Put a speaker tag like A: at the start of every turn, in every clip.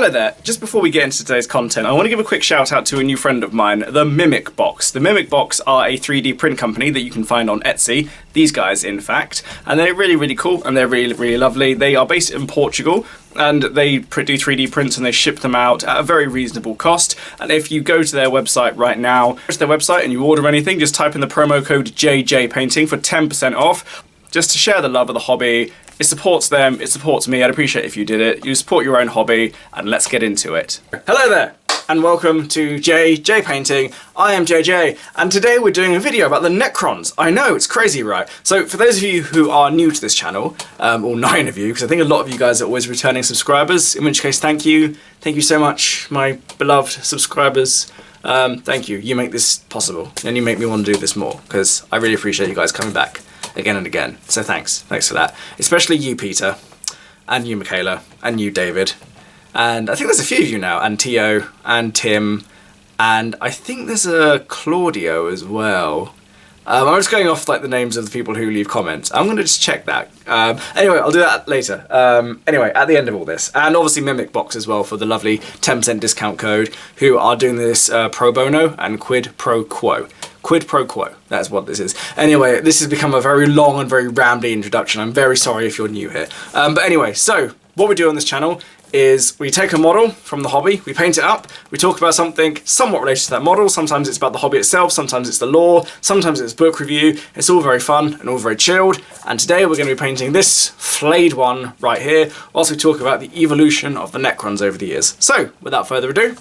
A: Hello there. Just before we get into today's content, I want to give a quick shout out to a new friend of mine, the Mimic Box. The Mimic Box are a 3D print company that you can find on Etsy. These guys, in fact, and they're really, really cool and they're really, really lovely. They are based in Portugal and they do 3D prints and they ship them out at a very reasonable cost. And if you go to their website right now, go to their website and you order anything, just type in the promo code JJPainting for 10% off, just to share the love of the hobby. It supports them, it supports me. I'd appreciate if you did it. You support your own hobby, and let's get into it. Hello there, and welcome to JJ Painting. I am JJ, and today we're doing a video about the Necrons. I know, it's crazy, right? So for those of you who are new to this channel, or 9 of you, because I think a lot of you guys are always returning subscribers, in which case thank you. Thank you so much, my beloved subscribers. Thank you, you make this possible, and you make me want to do this more, because I really appreciate you guys coming back again and again. So thanks for that. Especially you, Peter, and you, Michaela, and you, David. And I think there's a few of you now, and Tio, and Tim, and I think there's a Claudio as well. I'm just going off like the names of the people who leave comments. I'm going to just check that. Anyway, I'll do that later. Anyway, at the end of all this. And obviously Mimic Box as well for the lovely 10% discount code, who are doing this pro bono and quid pro quo. Quid pro quo, that's what this is. Anyway, this has become a very long and very rambly introduction. I'm very sorry if you're new here. But anyway, so what we do on this channel is we take a model from the hobby, we paint it up, we talk about something somewhat related to that model. Sometimes it's about the hobby itself, sometimes it's the lore, sometimes it's book review. It's all very fun and all very chilled. And today we're going to be painting this flayed one right here, whilst we talk about the evolution of the Necrons over the years. So, without further ado,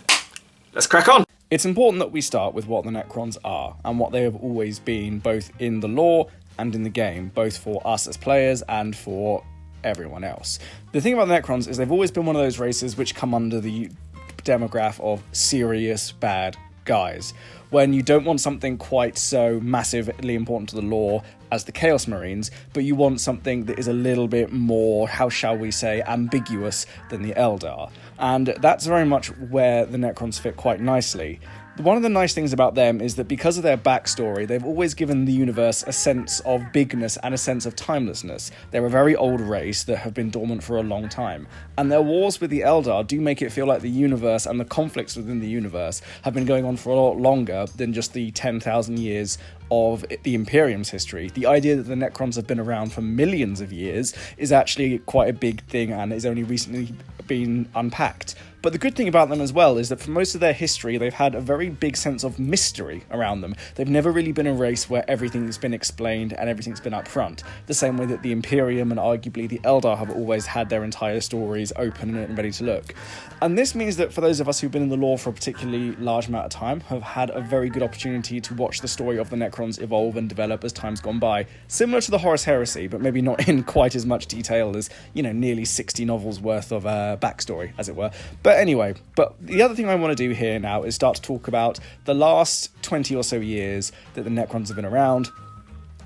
A: let's crack on. It's important that we start with what the Necrons are, and what they have always been, both in the lore and in the game, both for us as players and for everyone else. The thing about the Necrons is they've always been one of those races which come under the demograph of serious bad guys. When you don't want something quite so massively important to the lore as the Chaos Marines, but you want something that is a little bit more, how shall we say, ambiguous than the Eldar. And that's very much where the Necrons fit quite nicely. One of the nice things about them is that because of their backstory, they've always given the universe a sense of bigness and a sense of timelessness. They're a very old race that have been dormant for a long time. And their wars with the Eldar do make it feel like the universe and the conflicts within the universe have been going on for a lot longer than just the 10,000 years of the Imperium's history. The idea that the Necrons have been around for millions of years is actually quite a big thing and is only recently been unpacked. But the good thing about them as well is that for most of their history, they've had a very big sense of mystery around them. They've never really been a race where everything's been explained and everything's been up front. The same way that the Imperium and arguably the Eldar have always had their entire stories open and ready to look. And this means that for those of us who've been in the lore for a particularly large amount of time, have had a very good opportunity to watch the story of the Necrons evolve and develop as time's gone by. Similar to the Horus Heresy, but maybe not in quite as much detail as, nearly 60 novels worth of backstory, as it were. But anyway, the other thing I want to do here now is start to talk about the last 20 or so years that the Necrons have been around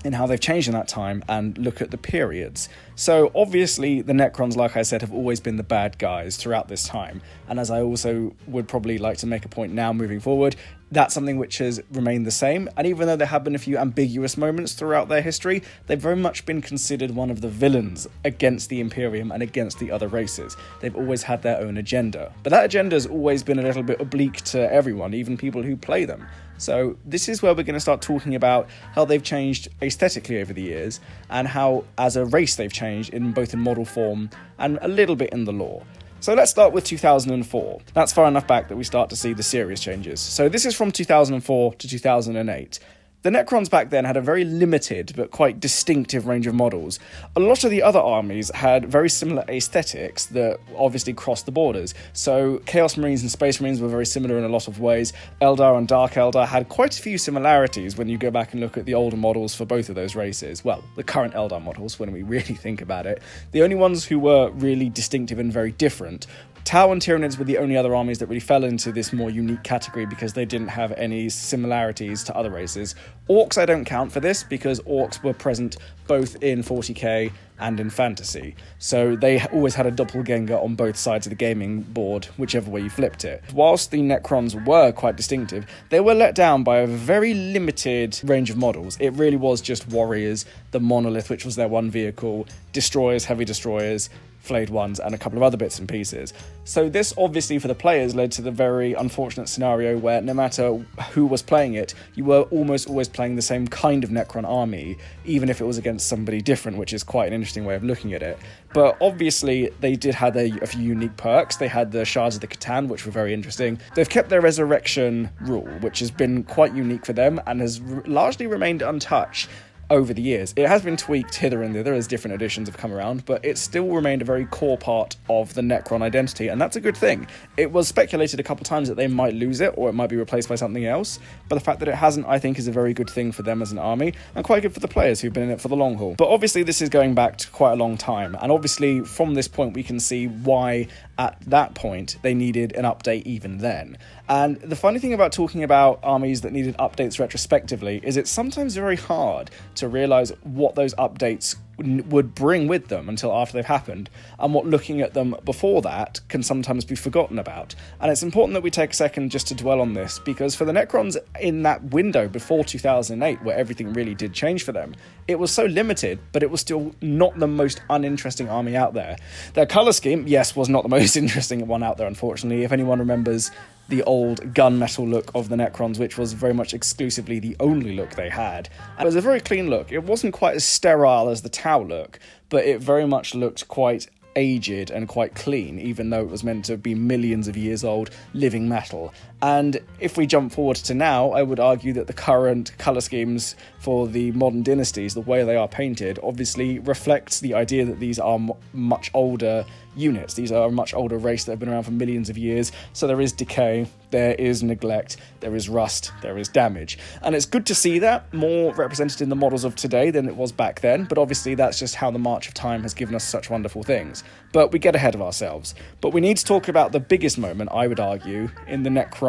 A: and how they've changed in that time, and look at the periods. So obviously the Necrons, like I said, have always been the bad guys throughout this time, and as I also would probably like to make a point now moving forward, that's something which has remained the same. And even though there have been a few ambiguous moments throughout their history, they've very much been considered one of the villains against the Imperium and against the other races. They've always had their own agenda, but that agenda has always been a little bit oblique to everyone, even people who play them. So this is where we're going to start talking about how they've changed aesthetically over the years, and how as a race they've changed in both in model form and a little bit in the lore. So let's start with 2004. That's far enough back that we start to see the serious changes. So this is from 2004 to 2008. The Necrons back then had a very limited but quite distinctive range of models. A lot of the other armies had very similar aesthetics that obviously crossed the borders. So Chaos Marines and Space Marines were very similar in a lot of ways. Eldar and Dark Eldar had quite a few similarities when you go back and look at the older models for both of those races. Well, the current Eldar models, when we really think about it. The only ones who were really distinctive and very different, Tau and Tyranids were the only other armies that really fell into this more unique category because they didn't have any similarities to other races. Orcs I don't count for this because Orcs were present both in 40k and in fantasy. So they always had a doppelganger on both sides of the gaming board, whichever way you flipped it. Whilst the Necrons were quite distinctive, they were let down by a very limited range of models. It really was just warriors, the monolith, which was their one vehicle, destroyers, heavy destroyers, flayed ones, and a couple of other bits and pieces. So this obviously for the players led to the very unfortunate scenario where no matter who was playing it, you were almost always playing the same kind of Necron army, even if it was against somebody different, which is quite an interesting way of looking at it. But obviously they did have a few unique perks. They had the Shards of the Catan, which were very interesting. They've kept their Resurrection rule, which has been quite unique for them and has largely remained untouched over the years. It has been tweaked hither and thither as different editions have come around, but it still remained a very core part of the Necron identity, and that's a good thing. It was speculated a couple times that they might lose it, or it might be replaced by something else, but the fact that it hasn't, I think, is a very good thing for them as an army, and quite good for the players who've been in it for the long haul. But obviously this is going back to quite a long time, and obviously from this point we can see why at that point they needed an update even then. And the funny thing about talking about armies that needed updates retrospectively is it's sometimes very hard to realise what those updates would bring with them until after they've happened, and what looking at them before that can sometimes be forgotten about. And it's important that we take a second just to dwell on this, because for the Necrons in that window before 2008, where everything really did change for them, it was so limited, but it was still not the most uninteresting army out there. Their colour scheme, yes, was not the most interesting one out there, unfortunately. If anyone remembers the old gunmetal look of the Necrons, which was very much exclusively the only look they had. And it was a very clean look. It wasn't quite as sterile as the Tau look, but it very much looked quite aged and quite clean, even though it was meant to be millions of years old, living metal. And if we jump forward to now, I would argue that the current colour schemes for the modern dynasties, the way they are painted, obviously reflects the idea that these are much older units. These are a much older race that have been around for millions of years, so there is decay, there is neglect, there is rust, there is damage. And it's good to see that more represented in the models of today than it was back then, but obviously that's just how the march of time has given us such wonderful things. But we get ahead of ourselves. But we need to talk about the biggest moment, I would argue, in the Necron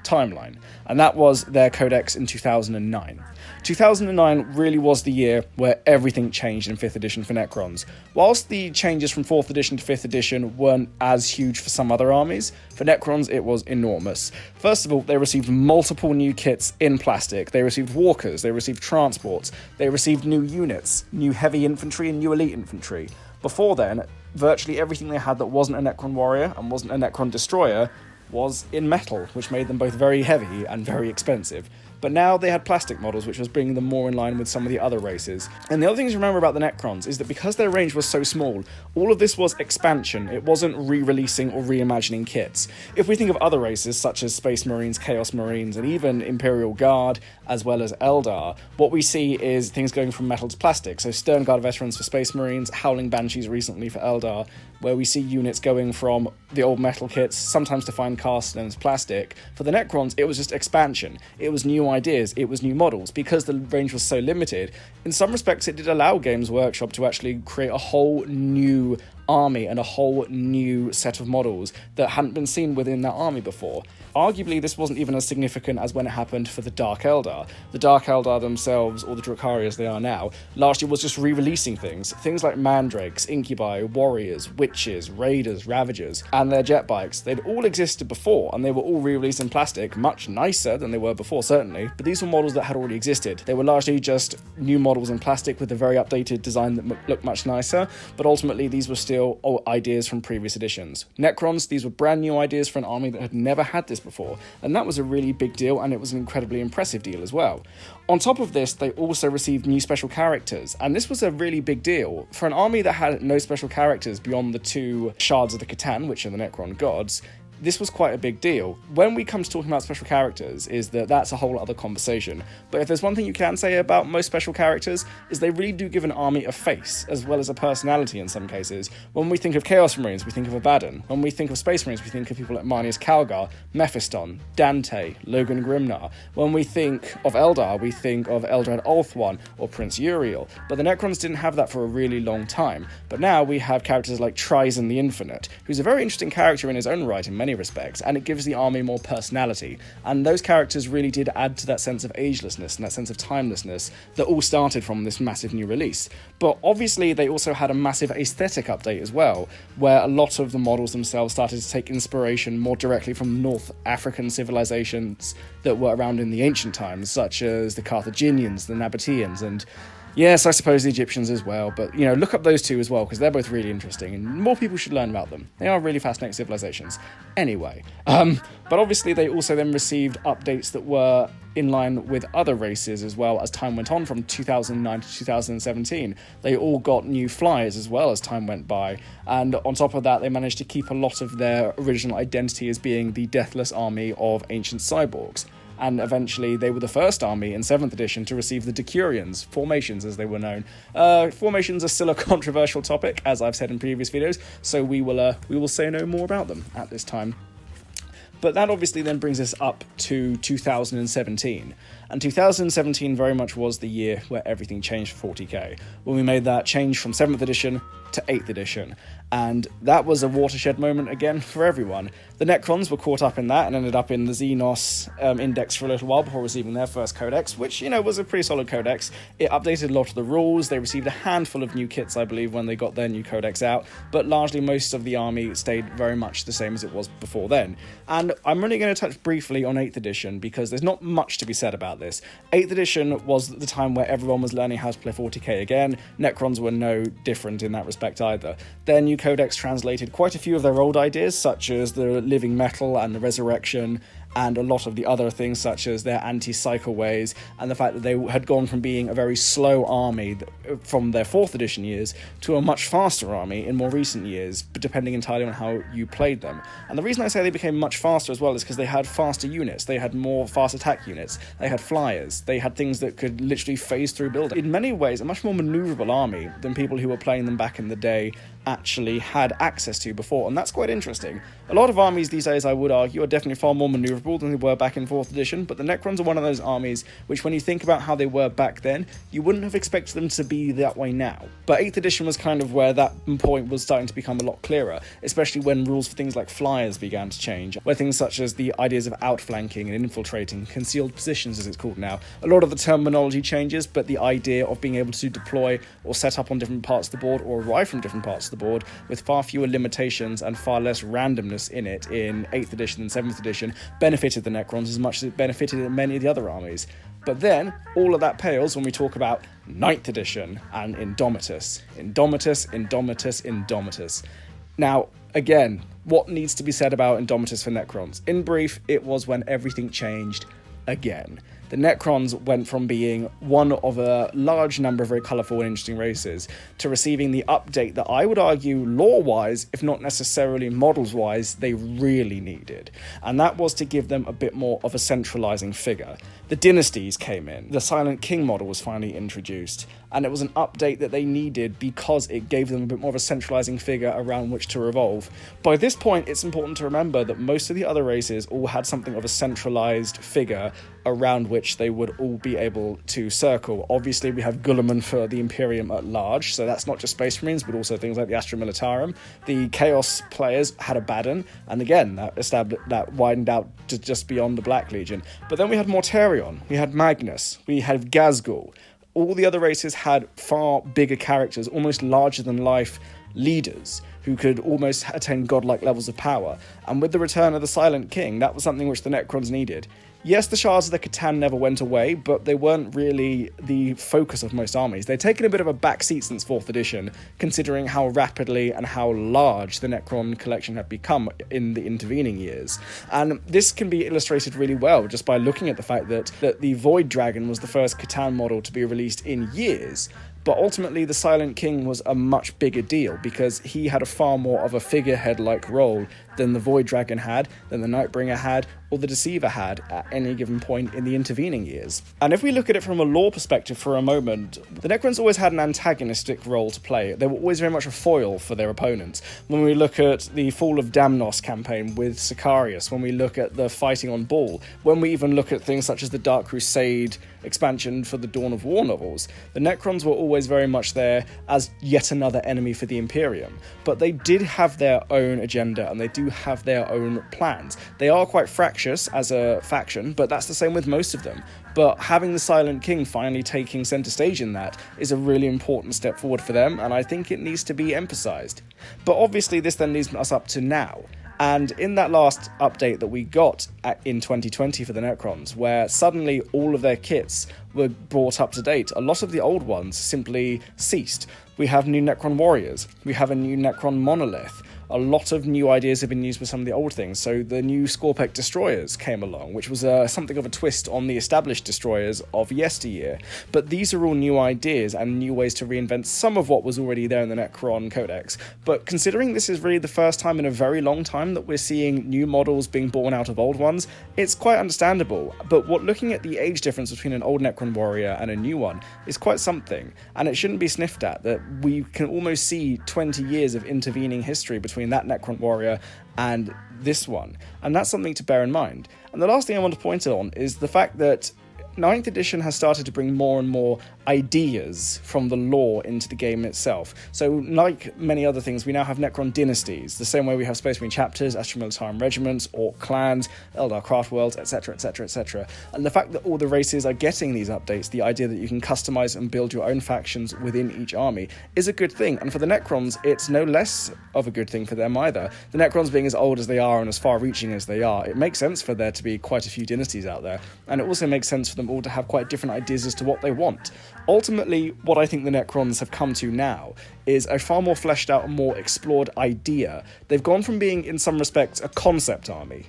A: timeline, and that was their codex in 2009. 2009 really was the year where everything changed in 5th edition for Necrons. Whilst the changes from 4th edition to 5th edition weren't as huge for some other armies, for Necrons it was enormous. First of all, they received multiple new kits in plastic. They received walkers, they received transports, they received new units, new heavy infantry and new elite infantry. Before then, virtually everything they had that wasn't a Necron warrior and wasn't a Necron destroyer was in metal, which made them both very heavy and very expensive. But now they had plastic models, which was bringing them more in line with some of the other races. And the other thing to remember about the Necrons is that because their range was so small, all of this was expansion. It wasn't re-releasing or reimagining kits. If we think of other races, such as Space Marines, Chaos Marines, and even Imperial Guard, as well as Eldar, what we see is things going from metal to plastic. So Stern Guard veterans for Space Marines, Howling Banshees recently for Eldar, where we see units going from the old metal kits, sometimes defined cast and as plastic. For the Necrons, it was just expansion. It was new ideas, it was new models. Because the range was so limited, in some respects it did allow Games Workshop to actually create a whole new army and a whole new set of models that hadn't been seen within that army before. Arguably, this wasn't even as significant as when it happened for the Dark Eldar. The Dark Eldar themselves, or the Drukhari as they are now, largely was just re-releasing things like Mandrakes, Incubi, Warriors, Witches, Raiders, Ravagers, and their jet bikes. They'd all existed before, and they were all re-released in plastic, much nicer than they were before, certainly, but these were models that had already existed. They were largely just new models in plastic with a very updated design that looked much nicer, but ultimately these were still ideas from previous editions. Necrons, these were brand new ideas for an army that had never had this before, and that was a really big deal, and it was an incredibly impressive deal as well. On top of this, they also received new special characters, and this was a really big deal. For an army that had no special characters beyond the 2 Shards of the Catan, which are the Necron gods, this was quite a big deal. When we come to talking about special characters, is that that's a whole other conversation. But if there's one thing you can say about most special characters, is they really do give an army a face, as well as a personality in some cases. When we think of Chaos Marines, we think of Abaddon. When we think of Space Marines, we think of people like Marnius Calgar, Mephiston, Dante, Logan Grimnar. When we think of Eldar, we think of Eldrad Ulthuan or Prince Uriel. But the Necrons didn't have that for a really long time. But now we have characters like Trizon the Infinite, who's a very interesting character in his own right in many respects, and it gives the army more personality. And those characters really did add to that sense of agelessness and that sense of timelessness that all started from this massive new release. But obviously they also had a massive aesthetic update as well, where a lot of the models themselves started to take inspiration more directly from North African civilizations that were around in the ancient times, such as the Carthaginians, the Nabateans, and
B: Yes, I suppose the Egyptians as well, but, you know, look up those two as well, because they're both really interesting, and more people should learn about them. They are really fascinating civilizations. Anyway, but obviously they also then received updates that were in line with other races as well as time went on from 2009 to 2017. They all got new flyers as well as time went by, and on top of that they managed to keep a lot of their original identity as being the deathless army of ancient cyborgs. And eventually they were the first army in 7th edition to receive the Decurions, formations as they were known. Formations are still a controversial topic, as I've said in previous videos, so we will say no more about them at this time. But that obviously then brings us up to 2017. And 2017 very much was the year where everything changed for 40k, when we made that change from 7th edition to 8th edition. And that was a watershed moment again for everyone. The Necrons were caught up in that and ended up in the Xenos index for a little while before receiving their first codex, which, you know, was a pretty solid codex. It updated a lot of the rules. They received a handful of new kits, I believe, when they got their new codex out, but largely most of the army stayed very much the same as it was before then. And I'm only going to touch briefly on 8th edition because there's not much to be said about this. 8th edition was the time where everyone was learning how to play 40k again. Necrons were no different in that respect either. Their new codex translated quite a few of their old ideas, such as the living metal and the resurrection, and a lot of the other things such as their anti-cycle ways, and the fact that they had gone from being a very slow army from their 4th edition years to a much faster army in more recent years, but depending entirely on how you played them. And the reason I say they became much faster as well is because they had faster units, they had more fast attack units, they had flyers, they had things that could literally phase through buildings. In many ways, a much more manoeuvrable army than people who were playing them back in the day actually had access to before, and that's quite interesting. A lot of armies these days, I would argue, are definitely far more manoeuvrable than they were back in 4th edition, but the Necrons are one of those armies which, when you think about how they were back then, you wouldn't have expected them to be that way now. But 8th edition was kind of where that point was starting to become a lot clearer, especially when rules for things like flyers began to change, where things such as the ideas of outflanking and infiltrating, concealed positions as it's called now, a lot of the terminology changes, but the idea of being able to deploy or set up on different parts of the board or arrive from different parts of the board with far fewer limitations and far less randomness in it in 8th edition and 7th edition benefited the Necrons as much as it benefited many of the other armies. But then, all of that pales when we talk about 9th edition and Indomitus. Indomitus. Now, again, what needs to be said about Indomitus for Necrons? In brief, it was when everything changed again. The Necrons went from being one of a large number of very colourful and interesting races to receiving the update that I would argue lore-wise, if not necessarily models-wise, they really needed. And that was to give them a bit more of a centralising figure. The dynasties came in, the Silent King model was finally introduced, and it was an update that they needed because it gave them a bit more of a centralising figure around which to revolve. By this point, it's important to remember that most of the other races all had something of a centralised figure around which they would all be able to circle. Obviously, we have Guilliman for the Imperium at large, so that's not just Space Marines, but also things like the Astra Militarum. The Chaos players had Abaddon, and again, that widened out to just beyond the Black Legion. But then we had Mortarion, we had Magnus, we had Ghazghkull. All the other races had far bigger characters, almost larger-than-life leaders who could almost attain godlike levels of power. And with the return of the Silent King, that was something which the Necrons needed. Yes, the Shards of the Catan never went away, but they weren't really the focus of most armies. They'd taken a bit of a backseat since 4th edition, considering how rapidly and how large the Necron collection had become in the intervening years. And this can be illustrated really well just by looking at the fact that the Void Dragon was the first Catan model to be released in years. But ultimately, the Silent King was a much bigger deal because he had a far more of a figurehead-like role than the Void Dragon had, than the Nightbringer had, or the Deceiver had at any given point in the intervening years. And if we look at it from a lore perspective for a moment, the Necrons always had an antagonistic role to play. They were always very much a foil for their opponents. When we look at the Fall of Damnos campaign with Sicarius, when we look at the fighting on Bull, when we even look at things such as the Dark Crusade expansion for the Dawn of War novels, the Necrons were always very much there as yet another enemy for the Imperium. But they did have their own agenda, and they do have their own plans. They are quite fractious as a faction, but that's the same with most of them. But having the Silent King finally taking centre stage in that is a really important step forward for them, and I think it needs to be emphasised. But obviously this then leads us up to now. And in that last update that we got in 2020 for the Necrons, where suddenly all of their kits were brought up to date, a lot of the old ones simply ceased. We have new Necron warriors, we have a new Necron monolith, a lot of new ideas have been used with some of the old things. So the new Scorpek destroyers came along, which was something of a twist on the established destroyers of yesteryear. But these are all new ideas and new ways to reinvent some of what was already there in the Necron Codex. But considering this is really the first time in a very long time that we're seeing new models being born out of old ones, it's quite understandable. But looking at the age difference between an old Necron warrior and a new one is quite something. And it shouldn't be sniffed at that we can almost see 20 years of intervening history between that Necron warrior and this one, and that's something to bear in mind. And the last thing I want to point on is the fact that 9th edition has started to bring more and more ideas from the lore into the game itself. So like many other things, we now have Necron Dynasties, the same way we have Space Marine chapters, Astra Militarum regiments, Orc clans, Eldar craft worlds, etc, etc, etc. And the fact that all the races are getting these updates, the idea that you can customize and build your own factions within each army, is a good thing. And for the Necrons, it's no less of a good thing for them either. The Necrons being as old as they are and as far-reaching as they are, it makes sense for there to be quite a few dynasties out there. And it also makes sense for them all to have quite different ideas as to what they want. Ultimately, what I think the Necrons have come to now is a far more fleshed out and more explored idea. They've gone from being, in some respects, a concept army,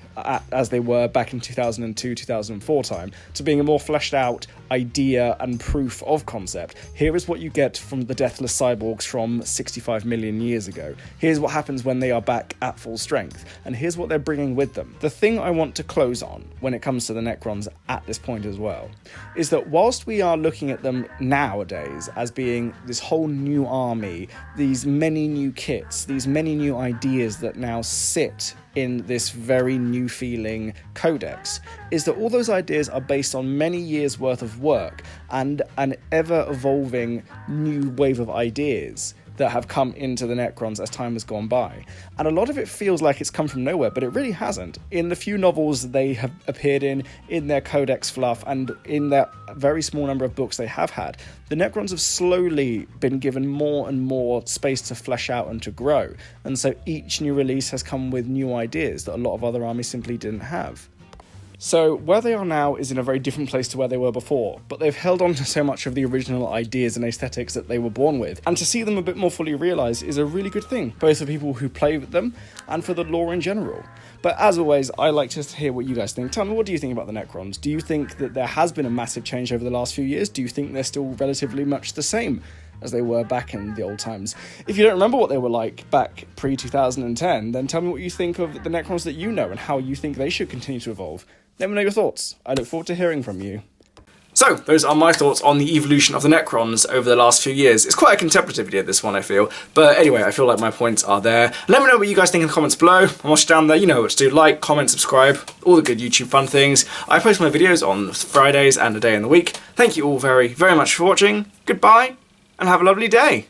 B: as they were back in 2002, 2004 time, to being a more fleshed out idea and proof of concept. Here is what you get from the deathless cyborgs from 65 million years ago. Here's what happens when they are back at full strength. And here's what they're bringing with them. The thing I want to close on when it comes to the Necrons at this point as well, is that whilst we are looking at them nowadays as being this whole new army, these many new kits, these many new ideas that now sit in this very new feeling codex, is that all those ideas are based on many years worth of work and an ever evolving new wave of ideas that have come into the Necrons as time has gone by. And a lot of it feels like it's come from nowhere, but it really hasn't. In the few novels they have appeared in their codex fluff, and in that very small number of books they have had, the Necrons have slowly been given more and more space to flesh out and to grow. And so each new release has come with new ideas that a lot of other armies simply didn't have. So where they are now is in a very different place to where they were before, but they've held on to so much of the original ideas and aesthetics that they were born with, and to see them a bit more fully realised is a really good thing, both for people who play with them and for the lore in general. But as always, I like to hear what you guys think. Tell me, what do you think about the Necrons? Do you think that there has been a massive change over the last few years? Do you think they're still relatively much the same as they were back in the old times? If you don't remember what they were like back pre-2010, then tell me what you think of the Necrons that you know and how you think they should continue to evolve. Let me know your thoughts. I look forward to hearing from you. So, those are my thoughts on the evolution of the Necrons over the last few years. It's quite a contemplative video, this one, I feel. But anyway, I feel like my points are there. Let me know what you guys think in the comments below. I'm watching down there, you know what to do. Like, comment, subscribe, all the good YouTube fun things. I post my videos on Fridays and a day in the week. Thank you all very, very much for watching. Goodbye, and have a lovely day.